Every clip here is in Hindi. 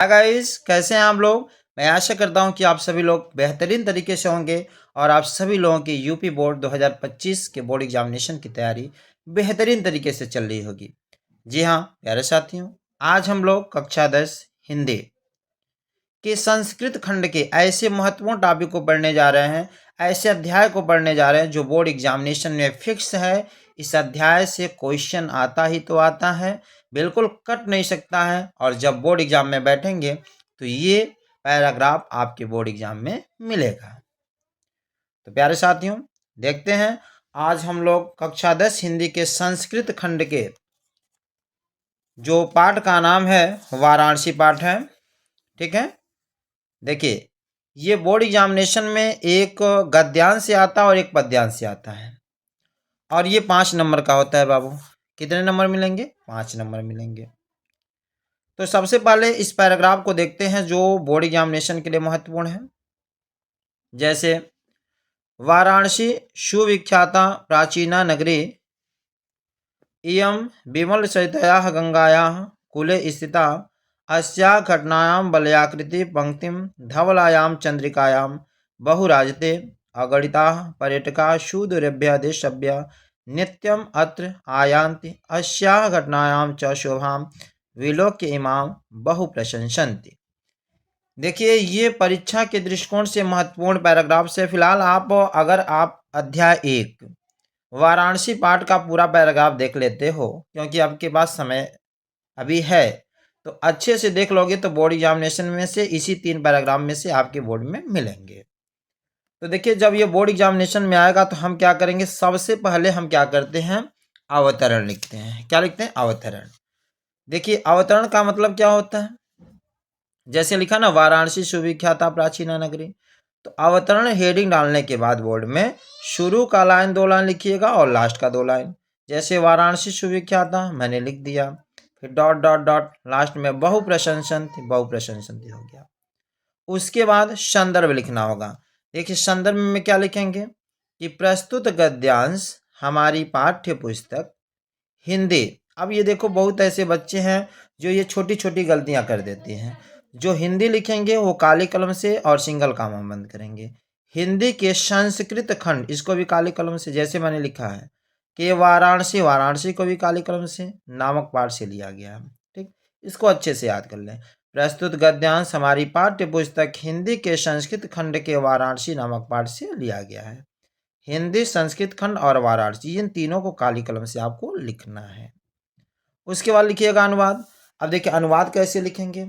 हाय गाइस, कैसे हैं आप लोग। मैं आशा करता हूं कि आप सभी लोग बेहतरीन तरीके से होंगे और आप सभी लोगों की यूपी बोर्ड 2025 के बोर्ड एग्जामिनेशन की तैयारी बेहतरीन तरीके से चल रही होगी। जी हाँ प्यारे साथियों, आज हम लोग कक्षा 10 हिंदी के संस्कृत खंड के ऐसे महत्वपूर्ण टॉपिक को पढ़ने जा रहे हैं, ऐसे अध्याय को पढ़ने जा रहे हैं जो बोर्ड एग्जामिनेशन में फिक्स है। इस अध्याय से क्वेश्चन आता ही तो आता है, बिल्कुल कट नहीं सकता है। और जब बोर्ड एग्जाम में बैठेंगे तो ये पैराग्राफ आपके बोर्ड एग्जाम में मिलेगा। तो प्यारे साथियों, देखते हैं आज हम लोग कक्षा 10 हिंदी के संस्कृत खंड के जो पाठ का नाम है वाराणसी पाठ है। ठीक है, देखिए ये बोर्ड एग्जामिनेशन में एक गद्यांश से आता है और एक पद्यांश से आता है और ये 5 नंबर का होता है बाबू। कितने नंबर मिलेंगे? 5 नंबर मिलेंगे। तो सबसे पहले इस पैराग्राफ को देखते हैं जो बोर्ड एग्जामिनेशन के लिए महत्वपूर्ण है। जैसे वाराणसी सुविख्याता प्राचीना नगरी इयं विमलसरितयाः गंगायाः कूले स्थिता अस्याः घटनायां वलयाकृति पंक्तिं धवलायां चंद्रिकायां बहुराजते अगणिताः पर्यटकाः सुदूरेभ्यः देशेभ्यः नित्यम् अत्र आयान्ति अस्याः घटनायां च शोभां विलोक्य इमां बहु प्रशंसन्ति। देखिए ये परीक्षा के दृष्टिकोण से महत्वपूर्ण पैराग्राफ से फिलहाल अगर आप अध्याय 1 वाराणसी पाठ का पूरा पैराग्राफ देख लेते हो, क्योंकि आपके पास समय अभी है, तो अच्छे से देख लोगे तो बोर्ड एग्जामिनेशन में से इसी 3 पैराग्राफ में से आपके बोर्ड में मिलेंगे। तो देखिए जब ये बोर्ड एग्जामिनेशन में आएगा तो हम क्या करेंगे, सबसे पहले हम क्या करते हैं, अवतरण लिखते हैं। क्या लिखते हैं? अवतरण। देखिए अवतरण का मतलब क्या होता है, जैसे लिखा ना वाराणसी सुविख्याता प्राचीना नगरी, तो अवतरण हेडिंग डालने के बाद बोर्ड में शुरू का लाइन 2 लाइन लिखिएगा और लास्ट का 2 लाइन। जैसे वाराणसी सुविख्याता मैंने लिख दिया, फिर डॉट डॉट डॉट लास्ट में बहु प्रशंसन्ति हो गया। उसके बाद संदर्भ लिखना होगा। देखिए संदर्भ में क्या लिखेंगे कि प्रस्तुत गद्यांश हमारी पाठ्य पुस्तक हिंदी। अब ये देखो बहुत ऐसे बच्चे हैं जो ये छोटी छोटी गलतियां कर देते हैं। जो हिंदी लिखेंगे वो काली कलम से और सिंगल कामा बंद करेंगे। हिंदी के संस्कृत खंड, इसको भी काली कलम से, जैसे मैंने लिखा है कि वाराणसी, वाराणसी को भी काली कलम से नामक पाठ से लिया गया है। ठीक, इसको अच्छे से याद कर लें। प्रस्तुत गद्यांश हमारी पाठ्य पुस्तक हिंदी के संस्कृत खंड के वाराणसी नामक पाठ से लिया गया है। हिंदी, संस्कृत खंड और वाराणसी, इन तीनों को काली कलम से आपको लिखना है। उसके बाद लिखिएगा अनुवाद। अब देखिए अनुवाद कैसे लिखेंगे,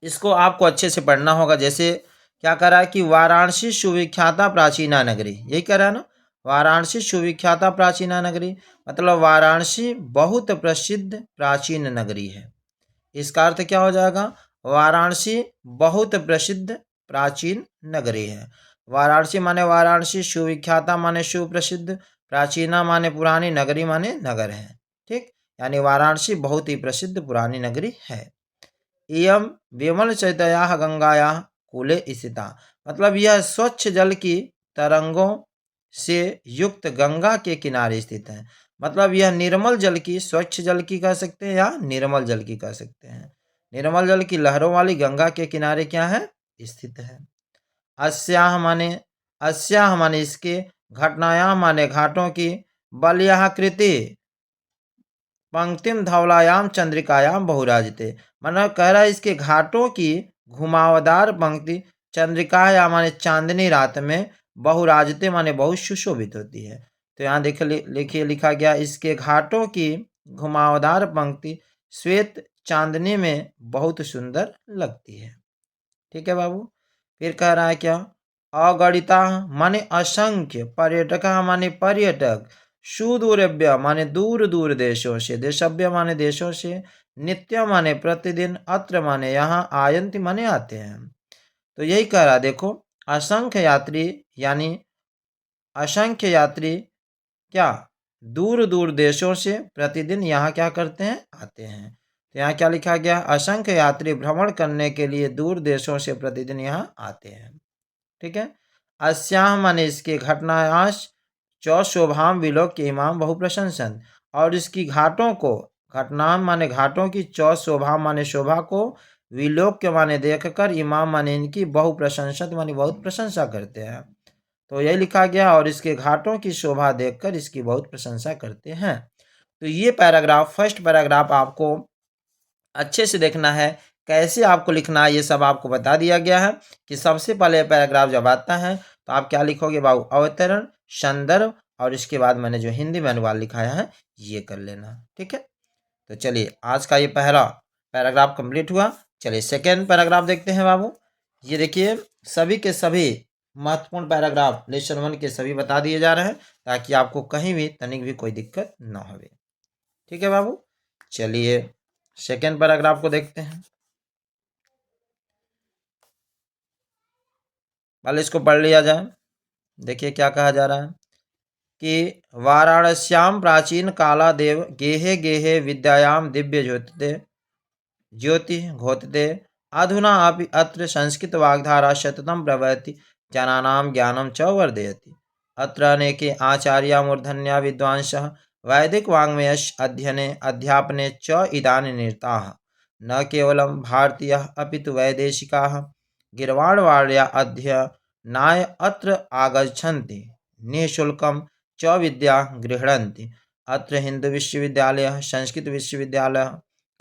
इसको आपको अच्छे से पढ़ना होगा। जैसे क्या कह रहा है कि वाराणसी सुविख्याता प्राचीना नगरी, यही कह रहा है ना, वाराणसी सुविख्याता प्राचीना नगरी, मतलब वाराणसी बहुत प्रसिद्ध प्राचीन नगरी है। इसका अर्थ क्या हो जाएगा, वाराणसी बहुत प्रसिद्ध प्राचीन नगरी है। वाराणसी माने वाराणसी, सुविख्याता माने सुप्रसिद्ध, प्राचीना माने पुरानी, नगरी माने नगर है। ठीक, यानी वाराणसी बहुत ही प्रसिद्ध पुरानी नगरी है। इयं विमल चैतयाः गंगायाः कूले स्थिता, मतलब यह स्वच्छ जल की तरंगों से युक्त गंगा के किनारे स्थित है। मतलब यह निर्मल जल की, स्वच्छ जल की कह सकते हैं या निर्मल जल की कह सकते हैं। निर्मल जल की लहरों वाली गंगा के किनारे क्या है, स्थित है। अस्याह माने इसके, घटनायां माने घाटों की, बलयाकृति पंक्तिम धवलायाम चंद्रिकायाम बहुराजते, मतलब कह रहा है इसके घाटों की घुमावदार पंक्ति चंद्रिका माने चांदनी रात में, बहुराजते माने बहुत सुशोभित होती है। तो यहाँ देखिए लिखा गया इसके घाटों की घुमावदार पंक्ति श्वेत चांदनी में बहुत सुंदर लगती है। ठीक है बाबू, फिर कह रहा है क्या, अगणिता माने असंख्य, पर्यटक माने पर्यटक, सुदूरभ्य माने दूर दूर देशों से, देशभ्य माने देशों से, नित्य माने प्रतिदिन, अत्र माने यहाँ, आयंति माने आते हैं। तो यही कह रहा देखो, असंख्य यात्री यानी असंख्य यात्री क्या दूर दूर देशों से प्रतिदिन यहाँ क्या करते हैं, आते हैं। तो यहाँ क्या लिखा गया, असंख्य यात्री भ्रमण करने के लिए दूर देशों से प्रतिदिन यहाँ आते हैं। ठीक है, अस्याम माने इसके, घटनायाश चौ शोभाम विलोक्य इमाम बहुप्रशंसन, और इसकी घाटों को, घटनाम माने घाटों की, चौ शोभाम माने शोभा को, विलोक्य माने देखकर, इमाम माने इनकी, बहु प्रशंसत माने बहुत प्रशंसा करते हैं। तो यही लिखा गया, और इसके घाटों की शोभा देखकर इसकी बहुत प्रशंसा करते हैं। तो ये पैराग्राफ, फर्स्ट पैराग्राफ आपको अच्छे से देखना है, कैसे आपको लिखना है ये सब आपको बता दिया गया है। कि सबसे पहले पैराग्राफ जब आता है तो आप क्या लिखोगे बाबू, अवतरण, संदर्भ, और इसके बाद मैंने जो हिंदी में अनुवाद लिखाया है ये कर लेना। ठीक है, तो चलिए आज का ये पहला पैराग्राफ कंप्लीट हुआ। चलिए सेकेंड पैराग्राफ देखते हैं बाबू। ये देखिए, सभी के सभी महत्वपूर्ण पैराग्राफ लेसन 1 के सभी बता दिए जा रहे हैं, ताकि आपको कहीं भी तनिक भी कोई दिक्कत ना हो। ठीक है बाबू, चलिए सेकेंड पैराग्राफ को देखते हैं। पहले इसको पढ़ लिया जाए। देखिए क्या कहा जा रहा है कि वाराणस्याम प्राचीन काला देव गेहे गेहे विद्यायाम दिव्य ज्योति घोतते अधुना अपि अत्र संस्कृत वाग्धारा सततं प्रवहति जनानां ज्ञानं च वर्धयति। अत्र अनेके आचार्या मूर्धन्या विद्वांसः वैदिक वाङ्मयस्य अध्ययने अध्यापने च इदानीं निरताः। न केवलं भारतीयाः अपि तु वैदेशिकाः गिर्वाणवाड्या अध्ययनाय अत्र आगच्छन्ति, निःशुल्कं च विद्या गृह्णन्ति। अत्र हिन्दुविश्वविद्यालयः, संस्कृतविश्वविद्यालयः,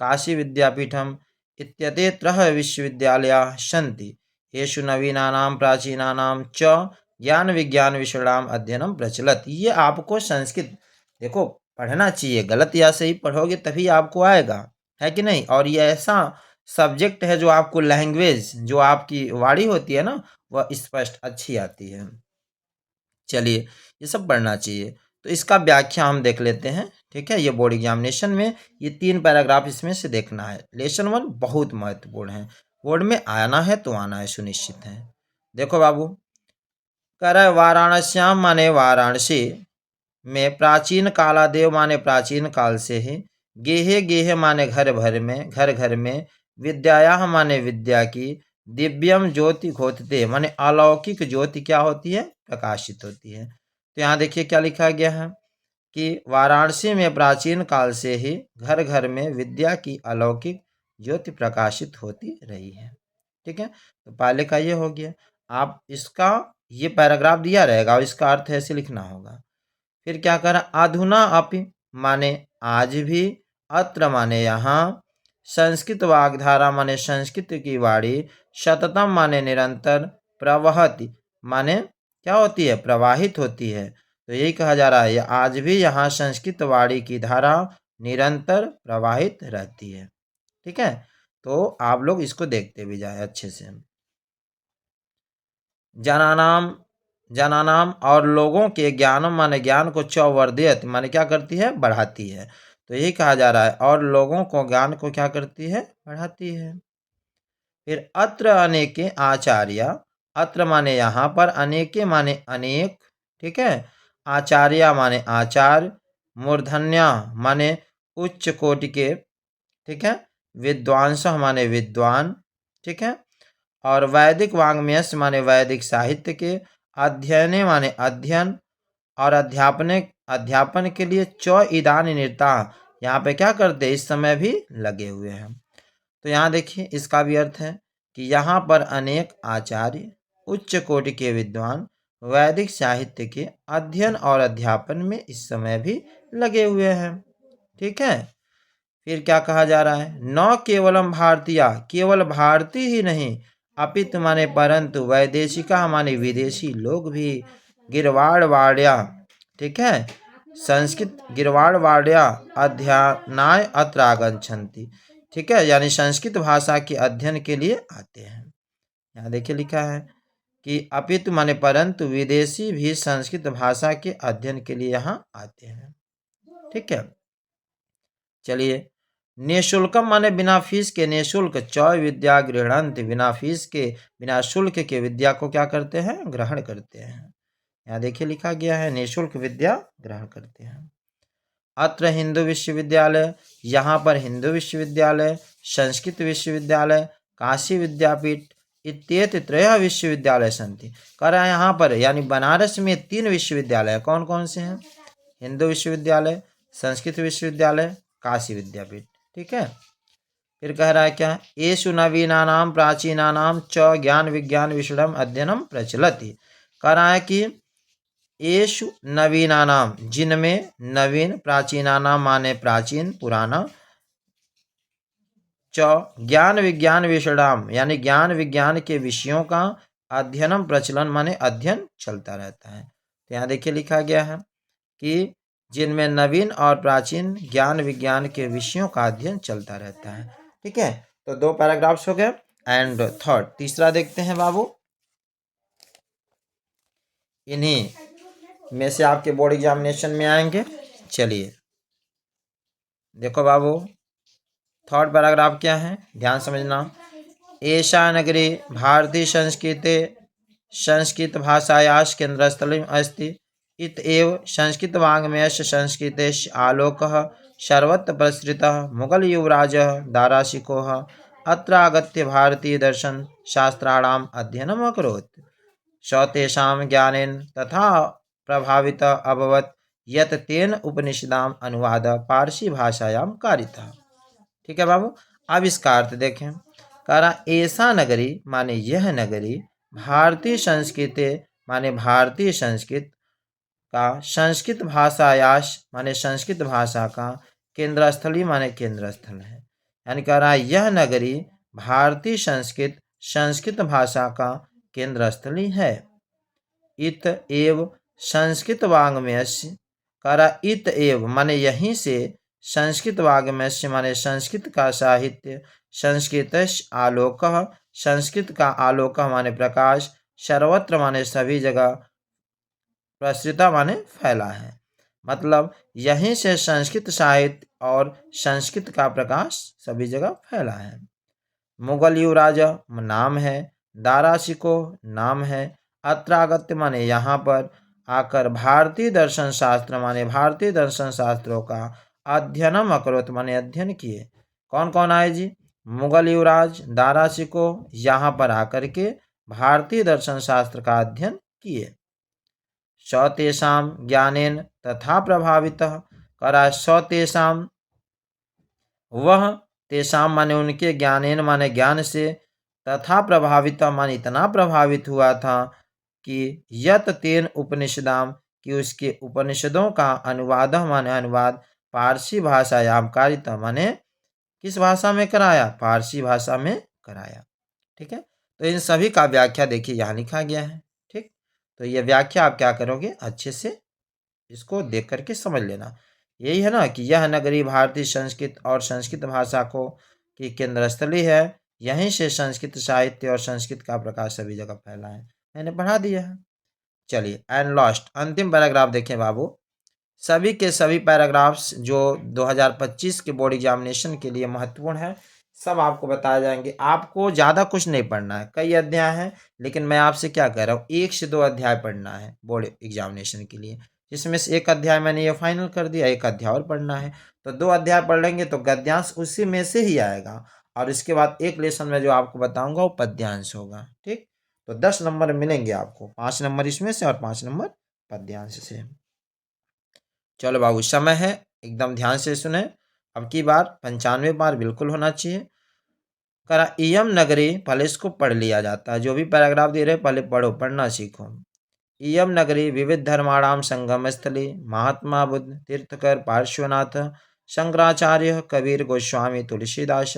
काशी विद्यापीठम इत्येतेत्रः विश्वविद्यालयाः सन्ति। येषु नवीनानां प्राचीनानां च ज्ञान विज्ञान विषयाणाम अध्ययनम प्रचलति। ये आपको संस्कृत देखो पढ़ना चाहिए, गलत या सही पढ़ोगे तभी आपको आएगा, है कि नहीं। और ये ऐसा सब्जेक्ट है जो आपको लैंग्वेज, जो आपकी वाणी होती है ना, वह स्पष्ट अच्छी आती है। चलिए ये सब पढ़ना चाहिए। तो इसका व्याख्या हम देख लेते हैं। ठीक है, ये बोर्ड एग्जामिनेशन में ये 3 पैराग्राफ इसमें से देखना है। लेसन 1 बहुत महत्वपूर्ण है, बोर्ड में आना है तो आना है, सुनिश्चित है। देखो बाबू, कर वाराणस्याम माने वाराणसी में, प्राचीन कालादेव माने प्राचीन काल से ही, गेहे गेहे माने घर भर में, घर घर में, विद्याया माने विद्या की, दिव्यम ज्योति घोतते माने अलौकिक ज्योति क्या होती है, प्रकाशित होती है। तो यहाँ देखिए क्या लिखा गया है कि वाराणसी में प्राचीन काल से ही घर घर में विद्या की अलौकिक ज्योति प्रकाशित होती रही है। ठीक है, तो पहले का ये हो गया। आप इसका ये पैराग्राफ दिया रहेगा और इसका अर्थ ऐसे लिखना होगा। फिर क्या करा, अधुना अपि माने आज भी, अत्र माने यहाँ, संस्कृत वाग्धारा माने संस्कृत की वाणी, सततम माने निरंतर, प्रवहति माने क्या होती है, प्रवाहित होती है। तो यही कहा जा रहा है, आज भी यहाँ संस्कृत वाणी की धारा निरंतर प्रवाहित रहती है। ठीक है, तो आप लोग इसको देखते भी जाए अच्छे से। जनानाम और लोगों के, ज्ञानम माने ज्ञान को, चौवर्धयत माने क्या करती है, बढ़ाती है। तो यही कहा जा रहा है, और लोगों को, ज्ञान को क्या करती है, बढ़ाती है। फिर अत्र अनेके आचार्य, अत्र माने यहाँ पर, अनेके माने अनेक, ठीक है, आचार्य माने आचार्य, मूर्धन्या माने उच्च कोटि के, ठीक है, विद्वांस माने विद्वान, ठीक है, और वैदिक वाङ्मयस माने वैदिक साहित्य के, अध्ययने माने अध्ययन, और अध्यापन के लिए च इदानी निरता, यहाँ पे क्या करते, इस समय भी लगे हुए हैं। तो यहाँ देखिए इसका भी अर्थ है कि यहाँ पर अनेक आचार्य, उच्च कोटि के विद्वान, वैदिक साहित्य के अध्ययन और अध्यापन में इस समय भी लगे हुए हैं। ठीक है, फिर क्या कहा जा रहा है, न केवलम भारतीय, केवल भारतीय ही नहीं, अपितु माने परंतु, वैदेशिका माने विदेशी लोग भी, गिरवाड़वाड्या, ठीक है, संस्कृत गिरवाड़वाड्या अध्ययनाय अत्र आगच्छन्ति, ठीक है, यानी संस्कृत भाषा के अध्ययन के लिए आते हैं। यहाँ देखिए लिखा है कि अपितु माने परंतु, विदेशी भी संस्कृत भाषा के अध्ययन के लिए यहाँ आते हैं। ठीक है, चलिए, निःशुल्कम माने बिना फीस के, निःशुल्क, च विद्या गृह्णन्ति, बिना फीस के, बिना शुल्क के विद्या को क्या करते हैं, ग्रहण करते हैं। यहाँ देखिए लिखा गया है, निःशुल्क विद्या ग्रहण करते हैं। अत्र हिंदू विश्वविद्यालय, यहाँ पर हिंदू विश्वविद्यालय, संस्कृत विश्वविद्यालय, काशी विद्यापीठ इत्येत त्रयः विश्वविद्यालय सन्ति। कह रहा है यहाँ पर, यानी बनारस में 3 विश्वविद्यालय, कौन कौन से हैं, हिंदू विश्वविद्यालय, संस्कृत विश्वविद्यालय, काशी विद्यापीठ। ठीक है, फिर कह रहा है क्या, येषु नवीनानाम प्राचीनानाम च ज्ञान विज्ञान विषयम अध्ययनम प्रचलति। कह रहा है कि येषु नवीनानाम, जिनमें, नवीन, प्राचीनानाम माने प्राचीन पुराना, च ज्ञान विज्ञान विषयम यानी ज्ञान विज्ञान के विषयों का, अध्ययनम प्रचलन माने अध्ययन चलता रहता है। तो यहाँ देखिए लिखा गया है कि जिनमें नवीन और प्राचीन ज्ञान विज्ञान के विषयों का अध्ययन चलता रहता है। ठीक है, तो 2 पैराग्राफ्स हो गए। एंड थर्ड, तीसरा देखते हैं बाबू। इन्हीं में से आपके बोर्ड एग्जामिनेशन में आएंगे। चलिए देखो बाबू, थर्ड पैराग्राफ क्या है, ध्यान समझना। एषा नगरी भारतीय संस्कृते संस्कृत भाषायाः केन्द्रस्थलम् अस्ति। इत एव संस्कृतवाङ्मयस्य संस्कृतेः आलोकः सर्वत्र प्रसृतः। मुगलयुवराजः दाराशिकोः अत्र आगत्य भारतीयदर्शनशास्त्राणाम् अध्ययनम् अकरोत्। स तेषां ज्ञानेन तथा प्रभावितः अभवत् यत् तेन उपनिषदाम् अनुवादः पारसी भाषायां कारितः। ठीक है बाबू, अब इसका अर्थ देखें। कह रहा ऐसा नगरी माने यह नगरी, भारतीय संस्कृति माने भारतीय संस्कृत का, संस्कृत भाषायाश माने संस्कृत भाषा का, केंद्र स्थली माने केंद्र स्थल है। यानी कह रहा है यह नगरी भारतीय संस्कृत संस्कृत भाषा का केंद्र स्थली है। इत एव संस्कृत वाङ्मयस्य, कह रहा इत एव माने यहीं से, संस्कृत वाङ्मयस्य माने संस्कृत का साहित्य, संस्कृतस्य आलोकः संस्कृत का आलोक माने प्रकाश, सर्वत्र माने सभी जगह, प्रसृता माने फैला है। मतलब यहीं से संस्कृत साहित्य और संस्कृत का प्रकाश सभी जगह फैला है। मुगल युवराज नाम है, दाराशिको नाम है, अत्रागत्य माने यहाँ पर आकर, भारतीय दर्शन शास्त्र माने भारतीय दर्शन शास्त्रों का, अध्ययनम अकरोत माने अध्ययन किए। कौन कौन आए जी, मुगल युवराज, दाराशिको यहाँ पर आकर के भारतीय दर्शन शास्त्र का अध्ययन किए। स तेषां ज्ञानेन तथा प्रभावितः, करा स तेषां वह, तेषां माने उनके, ज्ञानेन माने ज्ञान से, तथा प्रभावित माने इतना प्रभावित हुआ था कि यत तेन उपनिषदाम कि उसके उपनिषदों का अनुवाद माने अनुवाद, पारसी भाषायाम कारित माने किस भाषा में कराया, पारसी भाषा में कराया। ठीक है, तो इन सभी का व्याख्या देखिए यहाँ लिखा गया है। ठीक, तो ये व्याख्या आप क्या करोगे, अच्छे से इसको देख करके समझ लेना। यही है ना कि यह नगरी भारतीय संस्कृत और संस्कृत भाषा को की केंद्र स्थली है। यहीं से संस्कृत साहित्य और संस्कृत का प्रकाश सभी जगह फैला है। मैंने पढ़ा दिया है। चलिए एंड लास्ट अंतिम पैराग्राफ देखें बाबू। सभी के सभी पैराग्राफ्स जो 2025 के बोर्ड एग्जामिनेशन के लिए महत्वपूर्ण है, सब आपको बताए जाएंगे। आपको ज़्यादा कुछ नहीं पढ़ना है, कई अध्याय हैं, लेकिन मैं आपसे क्या कह रहा हूँ, 1 से 2 अध्याय पढ़ना है बोर्ड एग्जामिनेशन के लिए, जिसमें से एक अध्याय मैंने ये फाइनल कर दिया, एक अध्याय और पढ़ना है। तो 2 अध्याय पढ़ लेंगे तो गद्यांश उसी में से ही आएगा, और इसके बाद एक लेसन में जो आपको बताऊंगा वो पद्यांश होगा। ठीक, तो 10 नंबर मिलेंगे आपको, 5 नंबर इसमें से और 5 नंबर पद्यांश से। चलो बाबू, समय है, एकदम ध्यान से सुने। अब की बार 95 बार बिल्कुल होना चाहिए। करा इयम नगरी, पहले इसको पढ़ लिया जाता है, जो भी पैराग्राफ दे रहे पहले पढ़ो, पढ़ना सीखो। इयम नगरी विविध धर्माणाम संगम स्थली, महात्मा बुद्ध, तीर्थकर, पार्श्वनाथ, शंकराचार्य, कबीर, गोस्वामी, तुलसीदास,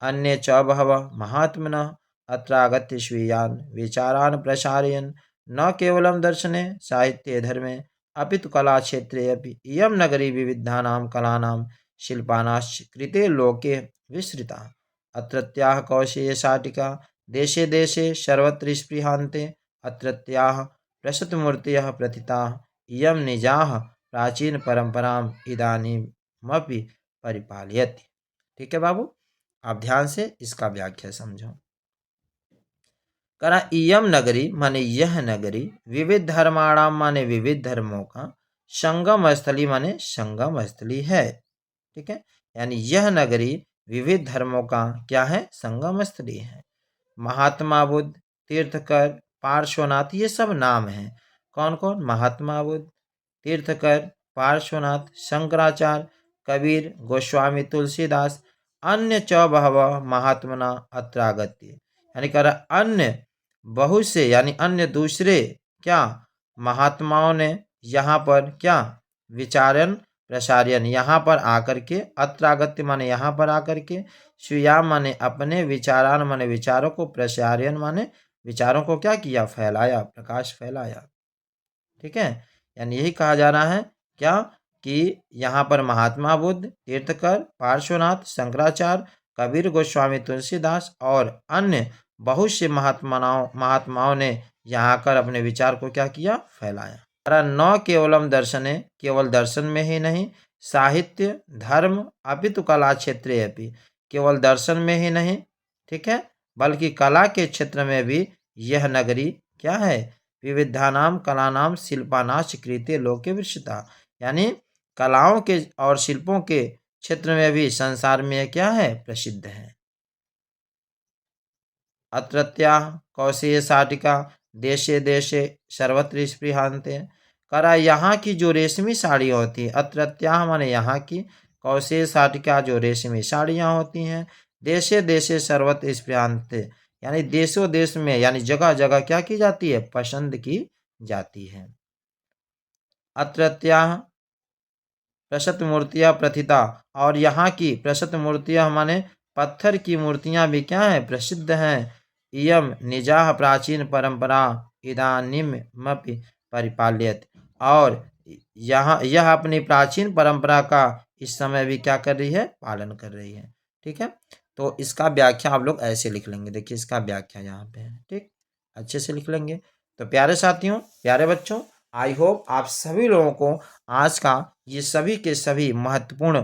अन्ये च बहवः महात्मनः अत्रागत्य स्वीयान् विचारान् प्रसारयन्, न केवलं दर्शने साहित्ये धर्मे अपितु कलाक्षेत्रे अपि इयं नगरी विविधानां कलानां शिल्पानाश्च कृते लोके विस्तृता। अत्रत्याः कौशेयशाटिका देशे देशे सर्वत्र स्पृहान्ते। अत्रत्याः प्रसतमूर्तयः प्रथिताः इयं निजाः प्राचीन परंपराम इदानीमपि परिपालयति। ठीक है बाबू, आप ध्यान से इसका व्याख्या समझो। करा इयम नगरी माने यह नगरी, विविध धर्माणाम माने विविध धर्मों का, संगम स्थली माने संगम स्थली है। ठीक है, यानी यह नगरी विविध धर्मों का क्या है, संगम स्थली है। महात्मा बुद्ध, तीर्थकर, पार्श्वनाथ, ये सब नाम हैं। कौन कौन, महात्मा बुद्ध, तीर्थकर, पार्श्वनाथ, शंकराचार्य, कबीर, गोस्वामी, तुलसीदास, अन्य च बहवः महात्मना अत्रागत्य, यानी कह रहा अन्य बहुत से यानी अन्य दूसरे क्या महात्माओं ने यहाँ पर क्या विचारन प्रसार्यन यहाँ पर आकर के, अत्रागत्य माने यहाँ पर आकर के, स्वीया माने अपने, विचारान माने विचारों को, प्रसार्यन माने विचारों को क्या किया, फैलाया, प्रकाश फैलाया। ठीक है, यानी यही कहा जा रहा है क्या कि यहाँ पर महात्मा बुद्ध, तीर्थकर, पार्श्वनाथ, शंकराचार्य, कबीर गोस्वामी, तुलसीदास और अन्य बहुत से महात्माओं ने यहाँ आकर अपने विचार को क्या किया, फैलाया। न केवलम दर्शने, केवल दर्शन में ही नहीं, साहित्य, धर्म, अपितु कला क्षेत्रे अपि, केवल दर्शन में ही नहीं, ठीक है, बल्कि कला के क्षेत्र में भी यह नगरी क्या है, विविधानाम कलानाम शिल्पानाश कृते लोके विरचिता, यानी कलाओं के और शिल्पों के क्षेत्र में भी संसार में क्या है, प्रसिद्ध है। अत्रत्या कौशेय साटिका देशे देशे सर्वत्र स्पृहान्ते, करा यहाँ की जो रेशमी साड़ियाँ होती हैं, अत्रत्या माने यहाँ की, कौशेय साटिका जो रेशमी साड़ियाँ होती हैं, देशे देशे सर्वत्र स्पृहान्ते, यानी देशों देश में यानी जगह जगह क्या की जाती है, पसंद की जाती है। अत्रत्या प्रशस्त मूर्तियाँ प्रथिता, और यहाँ की प्रशस्त मूर्तियाँ माने पत्थर की मूर्तियाँ भी क्या है, प्रसिद्ध हैं। इयम निजाह प्राचीन परंपरा इदानीमपि परिपाल्यते, और यहाँ यह अपनी प्राचीन परंपरा का इस समय भी क्या कर रही है, पालन कर रही है। ठीक है, तो इसका व्याख्या आप लोग ऐसे लिख लेंगे, देखिए इसका व्याख्या यहाँ पे है, ठीक, अच्छे से लिख लेंगे। तो प्यारे साथियों, प्यारे बच्चों, आई होप आप सभी लोगों को आज का ये सभी के सभी महत्वपूर्ण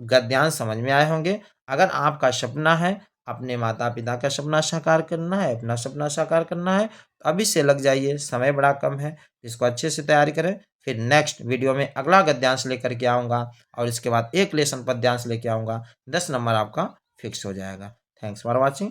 गद्यांश समझ में आए होंगे। अगर आपका सपना है अपने माता पिता का सपना साकार करना है, अपना सपना साकार करना है, तो अभी से लग जाइए, समय बड़ा कम है, इसको अच्छे से तैयारी करें। फिर नेक्स्ट वीडियो में अगला गद्यांश लेकर के आऊँगा और इसके बाद एक लेसन पद्यांश लेके आऊँगा, 10 नंबर आपका फिक्स हो जाएगा। Thanks for watching.